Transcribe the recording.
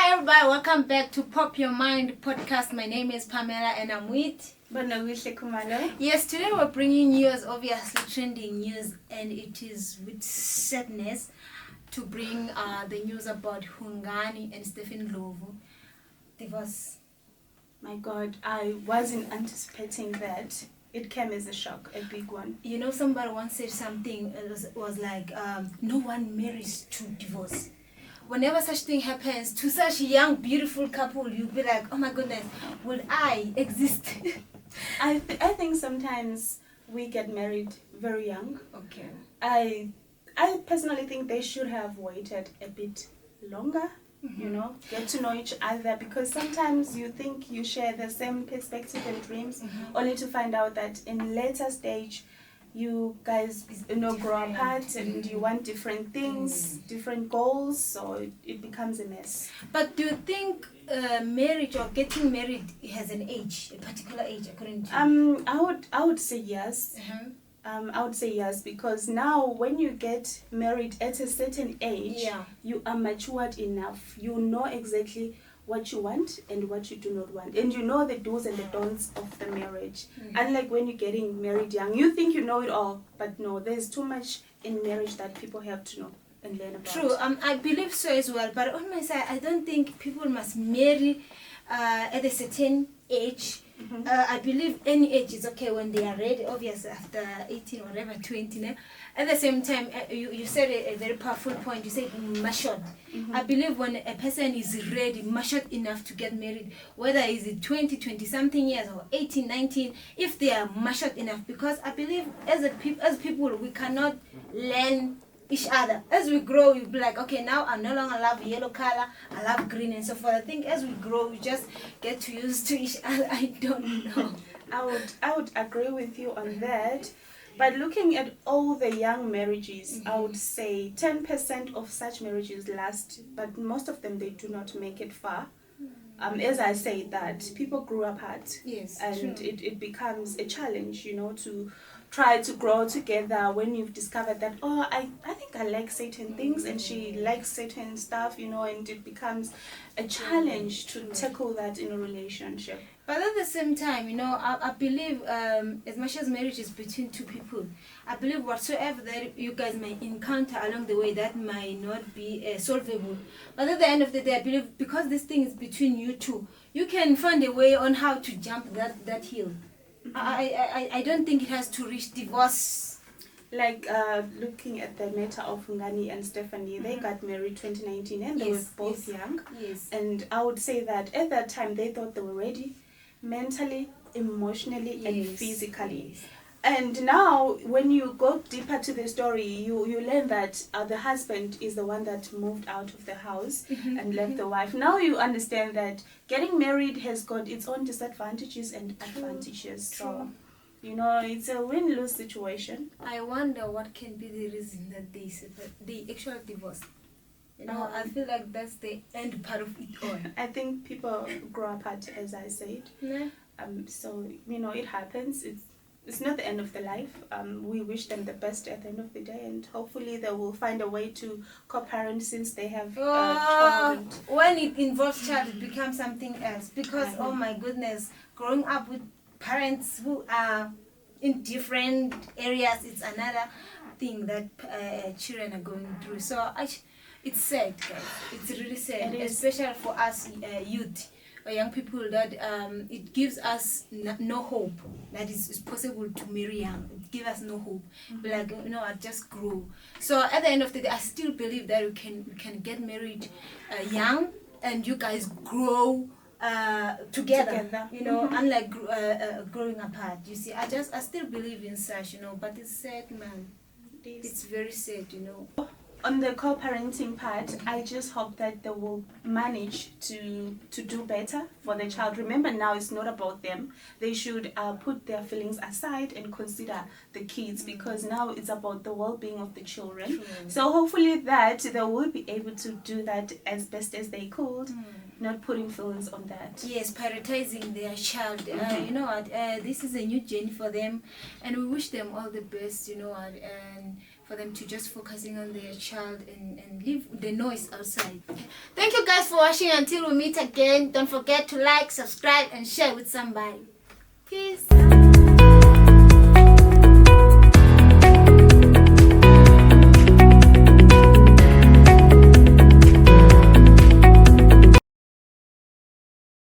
Hi everybody, welcome back to Pop Your Mind podcast. My name is Pamela and I'm with Kumalo. Yes, today we're bringing you as obviously trending news, and it is with sadness to bring the news about Hungani and Stephanie Ndlovu divorce. My God, I wasn't anticipating that. It came as a shock, a big one. You know, somebody once said something, it was like, no one marries to divorce. Whenever such thing happens to such a young, beautiful couple, you'll be like, oh my goodness, will I exist? I think sometimes we get married very young. Okay. I personally think they should have waited a bit longer, get to know each other, because sometimes you think you share the same perspective and dreams, only to find out that in later stage, you guys grow apart and you want different things, different goals, so it becomes a mess. But do you think marriage or getting married has an age, a particular age, according to you? I would say yes. I would say yes, because now when you get married at a certain age, you are matured enough. You know exactly what you want and what you do not want, and you know the do's and the don'ts of the marriage. Unlike when you're getting married young, you think you know it all, but no, there's too much in marriage that people have to know and learn about. True. I believe so as well, but on my side, I don't think people must marry at a certain age. I believe any age is okay when they are ready, obviously after 18 or whatever, 20. Né? At the same time, you said a very powerful point. You said matured. I believe when a person is ready, matured enough to get married, whether it's 20 something years or 18, 19, if they are matured enough, because I believe as people, we cannot learn each other. As we grow, you'll be like, okay, now I no longer love yellow color, I love green and so forth. I think as we grow, we just get to used to each other. I don't know. I would agree with you on that. But looking at all the young marriages, I would say 10% of such marriages last, but most of them, they do not make it far. As I say that, people grew apart. Yes, and true. it becomes a challenge, to try to grow together when you've discovered that, I think I like certain things and she likes certain stuff, and it becomes a challenge to tackle that in a relationship. But at the same time, I believe as much as marriage is between two people, I believe whatsoever that you guys may encounter along the way, that might not be solvable. But at the end of the day, I believe because this thing is between you two, you can find a way on how to jump that hill. I don't think it has to reach divorce. Like looking at the matter of Hungani and Stephanie, they got married 2019 and they were both young. Yes. And I would say that at that time they thought they were ready mentally, emotionally, and physically. Yes. And now when you go deeper to the story, you learn that the husband is the one that moved out of the house and left the wife. Now you understand that getting married has got its own disadvantages and advantages. So, it's a win-lose situation. I wonder what can be the reason that they actually divorced. I feel like that's the end part of it all. I think people grow apart, as I said. Yeah. So, it happens. It's not the end of the life. We wish them the best at the end of the day, and hopefully they will find a way to co-parent since they have child. When it involves child, it becomes something else. Because, oh my goodness, growing up with parents who are in different areas, it's another thing that children are going through. So it's sad, guys. It's really sad, especially for us youth or young people, that it gives us no hope that it's possible to marry young. It gives us no hope. But I just grow. So at the end of the day, I still believe that we can get married young, and you guys grow together. Unlike growing apart. You see, I still believe in such, but it's sad, man. It's very sad, On the co-parenting part, I just hope that they will manage to do better for the child. Remember, now it's not about them. They should put their feelings aside and consider the kids, because now it's about the well-being of the children. True. So hopefully that they will be able to do that as best as they could. Not putting feelings on that. Yes, prioritizing their child. You know what? This is a new journey for them, and we wish them all the best. And for them to just focusing on their child and leave the noise outside. Thank you guys for watching. Until we meet again, don't forget to like, subscribe, and share with somebody. Peace.